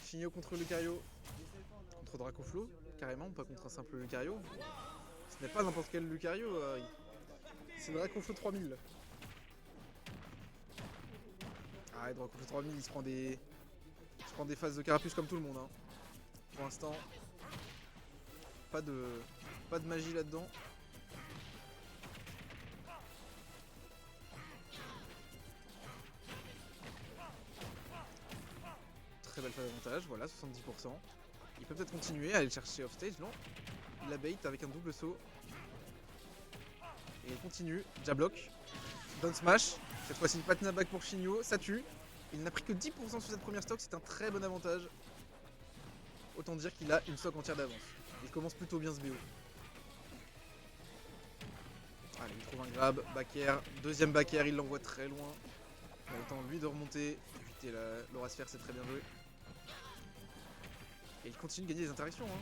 Shinyo contre Lucario. Contre Dracoflo, carrément, pas contre un simple Lucario. Ce n'est pas n'importe quel Lucario, c'est Dracoflo 3000. Ah, Dracoflo 3000, il se prend des phases de carapuce comme tout le monde. Hein. Pour l'instant, pas de magie là-dedans. Très belle phase d'avantage, voilà, 70%. Il peut peut-être continuer à aller le chercher offstage, non? Il la bait avec un double saut. Et il continue, jablock, down smash. Cette fois-ci, patina back pour Shinyo, ça tue. Il n'a pris que 10% sur cette première stock, c'est un très bon avantage. Autant dire qu'il a une stock entière d'avance. Il commence plutôt bien ce BO. Allez, il trouve un grab, back air, deuxième back air, il l'envoie très loin. Il a le temps lui de remonter, éviter l'aura sphère, c'est très bien joué. Et il continue de gagner des interactions. Hein.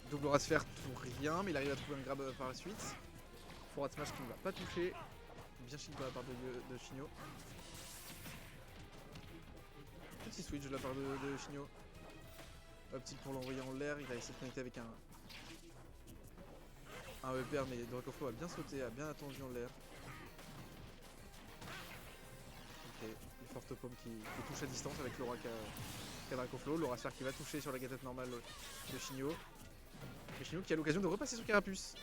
Double aura sphère, tout rien, mais il arrive à trouver un grab par la suite. Forward smash qui ne va pas toucher. Bien shield de la part de Shinyo. Petit switch de la part de Shinyo. Optique pour l'envoyer en l'air, il va essayer de connecter avec un EPR, mais Dracoflo a bien sauté, a bien attendu en l'air. Ok, une forte paume qui touche à distance avec l'aura qu'a Dracoflo. L'aura sphère qui va toucher sur la gatette normale de Shinyo. Et Shinyo qui a l'occasion de repasser sur Carapuce.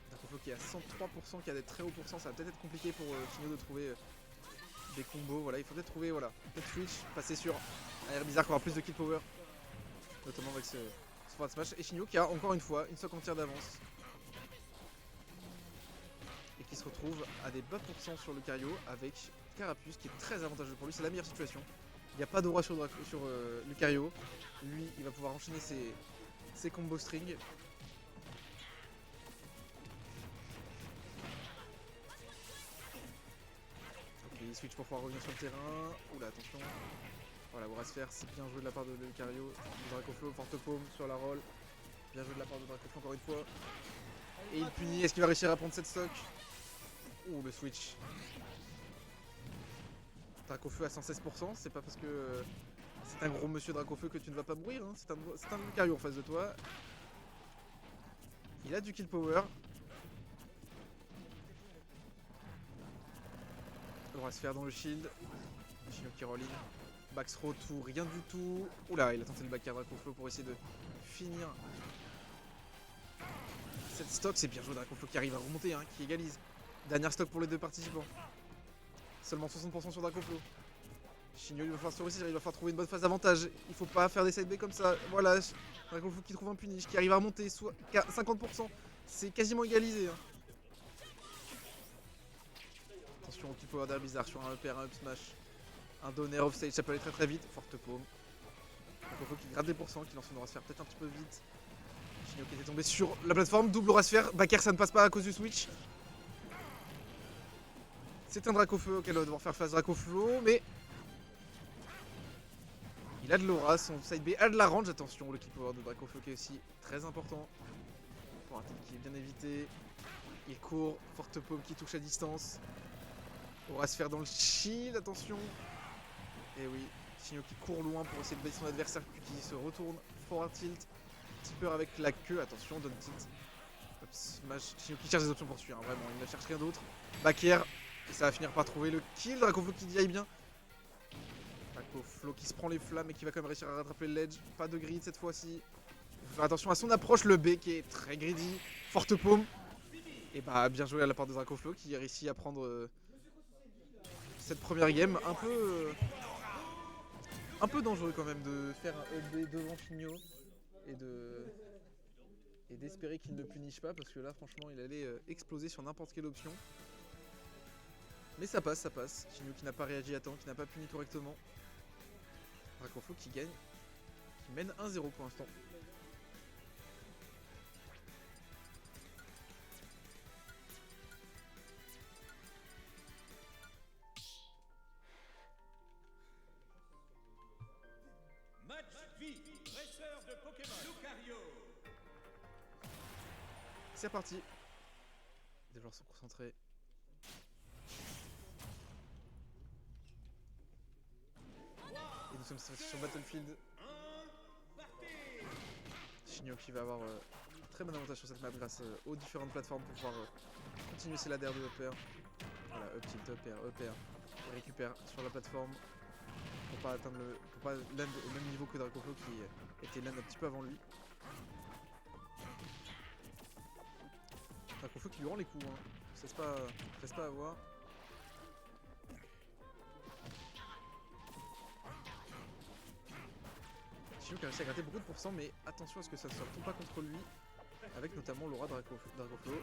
Dracoflo qui est à 103%, qui a des très hauts pourcents, ça va peut-être être compliqué pour Shinyo de trouver des combos. Voilà, il faut peut-être trouver, voilà, peut-être switch, passer sur un air bizarre qui aura plus de kill power, notamment avec ce forward smash. Et Shinyo qui a encore une fois une stock entière d'avance et qui se retrouve à des bas pourcents sur le Lucario avec Carapuce qui est très avantageux pour lui, c'est la meilleure situation. Il n'y a pas d'aura sur Lucario. Lui, il va pouvoir enchaîner ses combos string. Ok, il switch pour pouvoir revenir sur le terrain. Oula, attention. Voilà, Aura sphère, c'est bien joué de la part de Lucario. Dracoflo, forte paume sur la roll. Bien joué de la part de Dracoflo encore une fois. Et il punit, est-ce qu'il va réussir à prendre cette stock? Ouh, le switch. Dracofeu à 116%, c'est pas parce que c'est un gros monsieur Dracofeu que tu ne vas pas mourir, hein. C'est un Lucario en face de toi. Il a du kill power. On va se faire dans le shield. Shinyo qui roll in. Back throw, tout, rien du tout. Oula, il a tenté le back air Dracoflo pour essayer de finir cette stock. C'est bien joué Dracoflo qui arrive à remonter, hein, qui égalise. Dernière stock pour les deux participants. Seulement 60% sur Dracoflo. Shinyo il va falloir se réussir, il va falloir trouver une bonne phase d'avantage. Il faut pas faire des side B comme ça. Voilà, Dracoflo qui trouve un punish, qui arrive à remonter, soit 50%. C'est quasiment égalisé. Hein. Attention au petit power d'air bizarre sur un EPR, un up smash. Un donner offstage, ça peut aller très très vite. Forte paume. Dracoflo qui gratte des pourcents, qui lance son aura sphère peut-être un petit peu vite. Shinyo qui était tombé sur la plateforme, double aura sphère. Back air, ça ne passe pas à cause du switch. C'est un Dracofeu auquel on va devoir faire face Dracoflo, mais il a de l'aura, son side B a de la range. Attention, le kill power de Dracofeu qui est aussi très important. Pour un kill qui est bien évité. Il court, forte paume qui touche à distance. Aura sphère dans le shield, attention. Et oui, Shinyo qui court loin pour essayer de baisser son adversaire puis qui se retourne. Forward tilt, tipper avec la queue, attention, down tilt. Hop, smash, Shinyo qui cherche des options pour suivre, hein, vraiment, il ne cherche rien d'autre. Back air, et ça va finir par trouver le kill. Dracoflo qui y aille bien. Dracoflo qui se prend les flammes et qui va quand même réussir à rattraper le ledge. Pas de grid cette fois-ci. Il faut faire attention à son approche, le B qui est très greedy. Forte paume. Et bah bien joué à la part de Dracoflo qui a réussi à prendre cette première game. Un peu dangereux quand même de faire un EB devant Shinyo et d'espérer qu'il ne puniche pas parce que là franchement il allait exploser sur n'importe quelle option. Mais ça passe, ça passe. Shinyo qui n'a pas réagi à temps, qui n'a pas puni correctement. Dracoflo qui gagne, qui mène 1-0 pour l'instant. Match vie, dresseur de Pokémon, Lucario. C'est reparti. Les joueurs sont concentrés. sommes sur Battlefield. Shinyo qui va avoir très bon avantage sur cette map grâce aux différentes plateformes pour pouvoir continuer ses ladders de upper. Voilà, up tilt, upper, upper. Il récupère sur la plateforme pour pas atteindre pour pas land au même niveau que Dracoflo qui était land un petit peu avant lui. Dracoflo qui lui rend les coups, hein. Reste pas à voir. Shinyo qui a réussi à gratter beaucoup de pourcents, mais attention à ce que ça ne se retourne pas contre lui, avec notamment l'aura Dracoflo.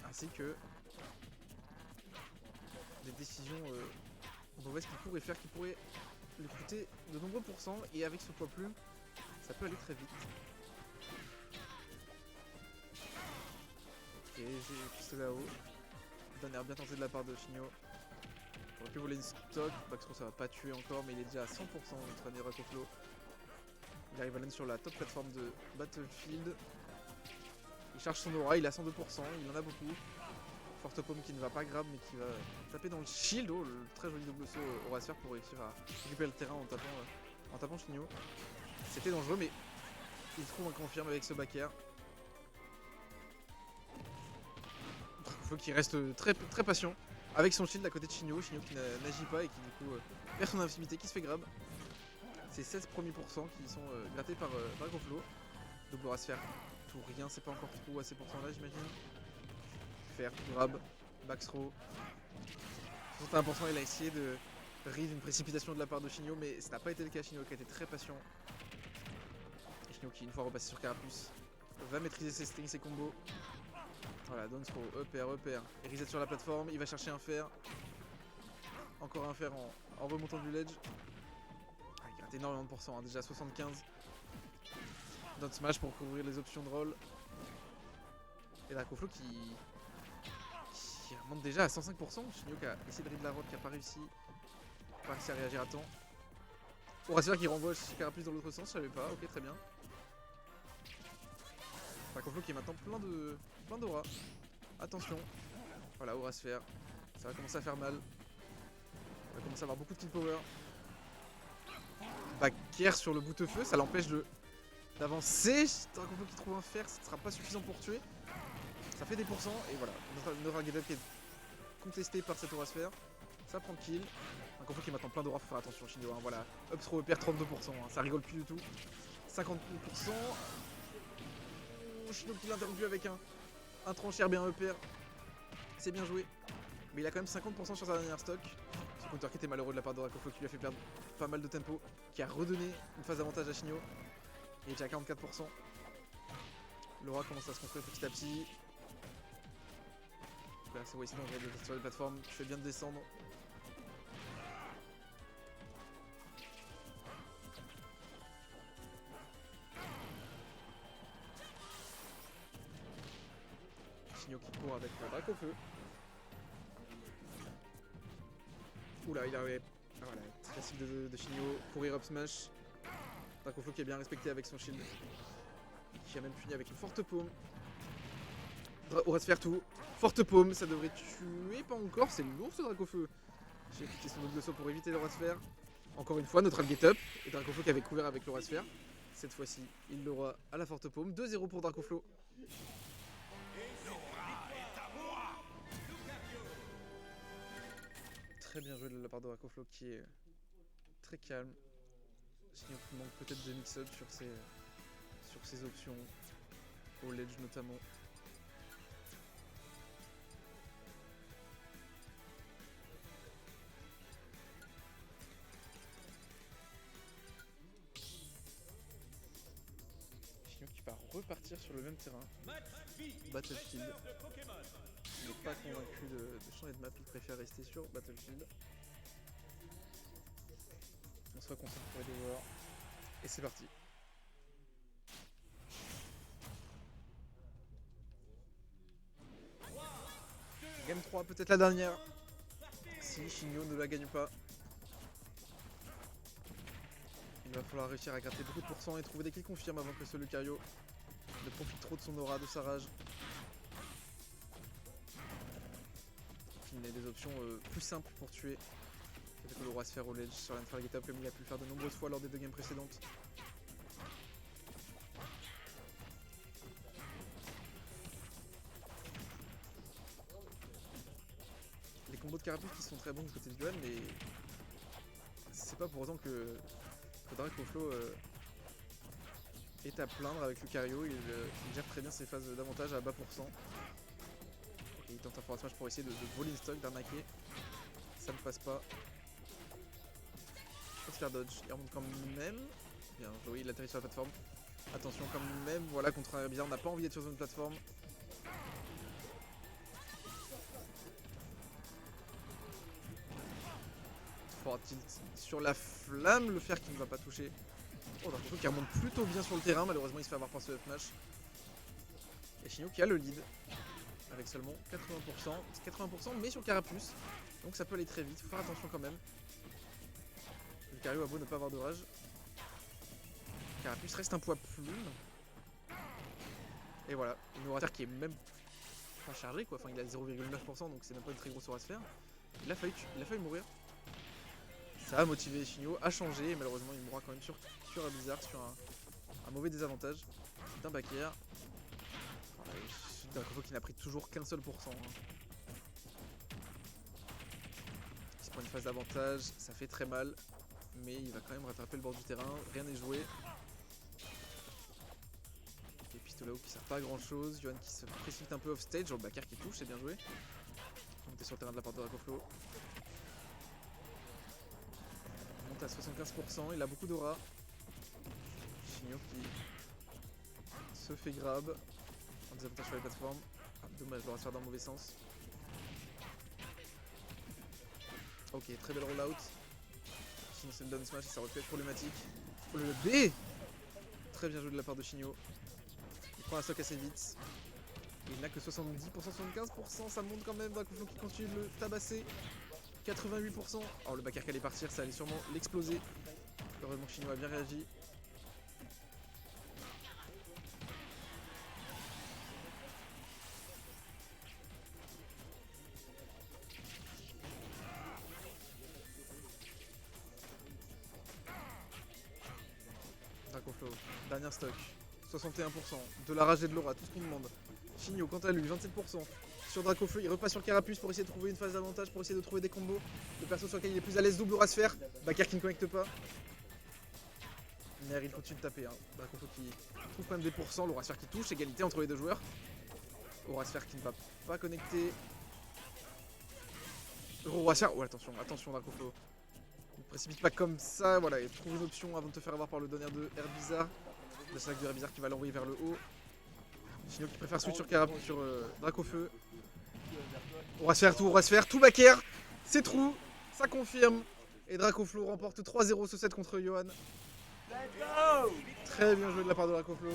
Ainsi que des décisions mauvaises qu'il pourrait faire, qui pourraient lui coûter de nombreux pourcents, et avec ce poids plume, ça peut aller très vite. Ok, j'ai pisté là-haut. Dernière bien tenté de la part de Shinyo. Il aurait pu voler une stock, Baxro ça va pas tuer encore, mais il est déjà à 100% notre ami Dracoflo. Il arrive à land sur la top plateforme de Battlefield. Il charge son aura, il est à 102%, il en a beaucoup. Forte paume qui ne va pas grab mais qui va taper dans le shield. Oh, le très joli double saut aura sphère pour réussir à récupérer le terrain en tapant Shinyo. C'était dangereux mais il trouve un confirme avec ce back air. Dracoflo qui reste très patient avec son shield à côté de Shinyo. Shinyo qui n'agit pas et qui du coup perd son invincibilité, qui se fait grab. C'est 16 premiers pourcents qui sont grattés par Dracoflo. Double aura sphère, tout rien, c'est pas encore trop à ces pourcents là j'imagine. Faire, grab, back throw. 61%, il a essayé de rive une précipitation de la part de Shinyo, mais ça n'a pas été le cas. Shinyo qui a été très patient. Et Shinyo qui, une fois repassé sur Carapuce, va maîtriser ses strings, ses combos. Voilà, down throw, upper. Et reset sur la plateforme, il va chercher un fer. Encore un fer en remontant du ledge. Ah, il gratte énormément de pourcents, hein, déjà 75. Down smash pour couvrir les options de roll. Et Dracoflo qui remonte déjà à 105%. Shinyo qui a essayé de ride la roll, qui n'a pas réussi à réagir à temps. Aura sphère qui renvoie Carapuce dans l'autre sens, je savais pas, ok très bien. Dracoflo qui est maintenant plein d'aura. Attention. Voilà, aura sphère. Ça va commencer à faire mal. On va commencer à avoir beaucoup de kill power. Back air sur le bout de feu, ça l'empêche d'avancer. Dracoflo qui trouve un fer, ce ne sera pas suffisant pour tuer. Ça fait des pourcents et voilà, notre get up qui est contesté par cette aura sphère. Ça prend le kill. Dracoflo qui est maintenant plein d'aura, faut faire attention Shinyo, hein, voilà. Up throw perd 32%, hein, ça rigole plus du tout. 50%. Shinyo qui l'a interrompu avec un tranchère bien upper. C'est bien joué. Mais il a quand même 50% sur sa dernière stock. Ce counter qui était malheureux de la part de Dracoflo qui lui a fait perdre pas mal de tempo. Qui a redonné une phase d'avantage à Shinyo. Il est déjà à 44%. L'aura commence à se construire petit à petit. Là c'est ici donc sur les plateformes, tu fais bien de descendre. Shinyo qui court avec le Dracofeu. Oula, il a ouais. Ah, voilà, classique de Shinyo, courir up smash. Dracofeu qui est bien respecté avec son shield. Qui a même puni avec une forte paume. Aura sphère tout. Forte paume, ça devrait tuer, pas encore, c'est lourd ce Dracofeu. J'ai cliqué son double saut pour éviter l'aura sphère. Encore une fois, notre get up. Et Dracofeu qui avait couvert avec l'aura sphère. Cette fois-ci, il l'aura à la forte paume. 2-0 pour Dracoflo. Très bien joué de la part de Dracoflo qui est très calme. Shinyo qui manque peut-être de mix-up sur ses options. Au ledge notamment. Qui va repartir sur le même terrain. Battlefield. Il n'est pas convaincu de changer de map, il préfère rester sur Battlefield. On se reconcentre pour les joueurs. Et c'est parti. Game 3, peut-être la dernière. Si Shinyo ne la gagne pas. Il va falloir réussir à gratter beaucoup de pourcents et trouver des kills confirmes avant que ce Lucario ne profite trop de son aura, de sa rage. Il a des options plus simples pour tuer Avec le roi sphère au ledge sur la Fergita comme il a pu le faire de nombreuses fois lors des 2 games précédentes. Les combos de Carapuce qui sont très bons du côté de Yohan, mais c'est pas pour autant que Dracoflo est à plaindre avec Lucario. Il gère très bien ses phases d'avantage à bas pourcent. Et il tente un forward smash pour essayer de voler une stock, d'arnaquer. Ça ne passe pas. Il faut se faire dodge. Il remonte quand même. Bien joué, il atterrit sur la plateforme. Attention quand même, voilà, contre un Herbizarre, on n'a pas envie d'être sur une plateforme. Forward tilt sur la flamme, le fer qui ne va pas toucher. Oh, Dracoflo qui remonte plutôt bien sur le terrain, malheureusement il se fait avoir par ce F-Smash. Et Shinyo qui a le lead, avec seulement 80%. C'est 80% mais sur Carapuce, donc ça peut aller très vite, faut faire attention quand même. Lucario a beau ne pas avoir de rage. Carapuce reste un poids plume. Et voilà, une aura qui est même pas chargé quoi, enfin il a 0,9% donc c'est même pas une très grosse aura sphère. Il a failli mourir. Ça a motivé Shinyo à changer et malheureusement il mourra quand même sur un bizarre, sur un mauvais désavantage d'un back air. Dracoflo qui n'a pris toujours qu'un seul pourcent. Il se prend une phase d'avantage, ça fait très mal, mais il va quand même rattraper le bord du terrain, rien n'est joué. Et Pistolao qui sert pas à grand chose, Yohan qui se précipite un peu off stage, le back air qui touche, c'est bien joué. On était sur le terrain de la part de Dracoflo. Il monte à 75%, il a beaucoup d'aura. Shinyo qui se fait grab en désavantage sur les plateformes. Ah, dommage, l'aura se faire dans le mauvais sens. Ok, très belle rollout. Sinon c'est le down smash et ça aurait pu être problématique. Oh, le B! Très bien joué de la part de Shinyo. Il prend la stock assez vite. Il n'a que 70%, 75%, ça monte quand même. Dracoflo qui continue de le tabasser. 88%. Oh, le back air qui allait partir, ça allait sûrement l'exploser. Heureusement que Shinyo a bien réagi. Dracoflo, dernière stock. 61%. De la rage et de l'aura, tout ce qu'on demande. Shinyo, quant à lui, 27%. Sur Dracoflo, il repasse sur Carapuce pour essayer de trouver une phase d'avantage, pour essayer de trouver des combos. Le perso sur lequel il est plus à l'aise, double aura sphère. Back air qui ne connecte pas. Nair, il continue de taper. Dracoflo qui trouve quand même des pourcents. L'aura sphère qui touche, égalité entre les deux joueurs. Aura sphère qui ne va pas connecter. Aura sphère. Oh, attention, attention Dracoflo. Ne précipite pas comme ça. Voilà, et trouve une option avant de te faire avoir par le donner de Herbizarre. Le sac de Herbizarre qui va l'envoyer vers le haut. Shinyo qui préfère switch sur Carapuce, sur Dracofeu. On va se faire tout back air. C'est true, ça confirme. Et Dracoflo remporte 3-0 ce set contre Yohan. Très bien joué de la part de Dracoflo.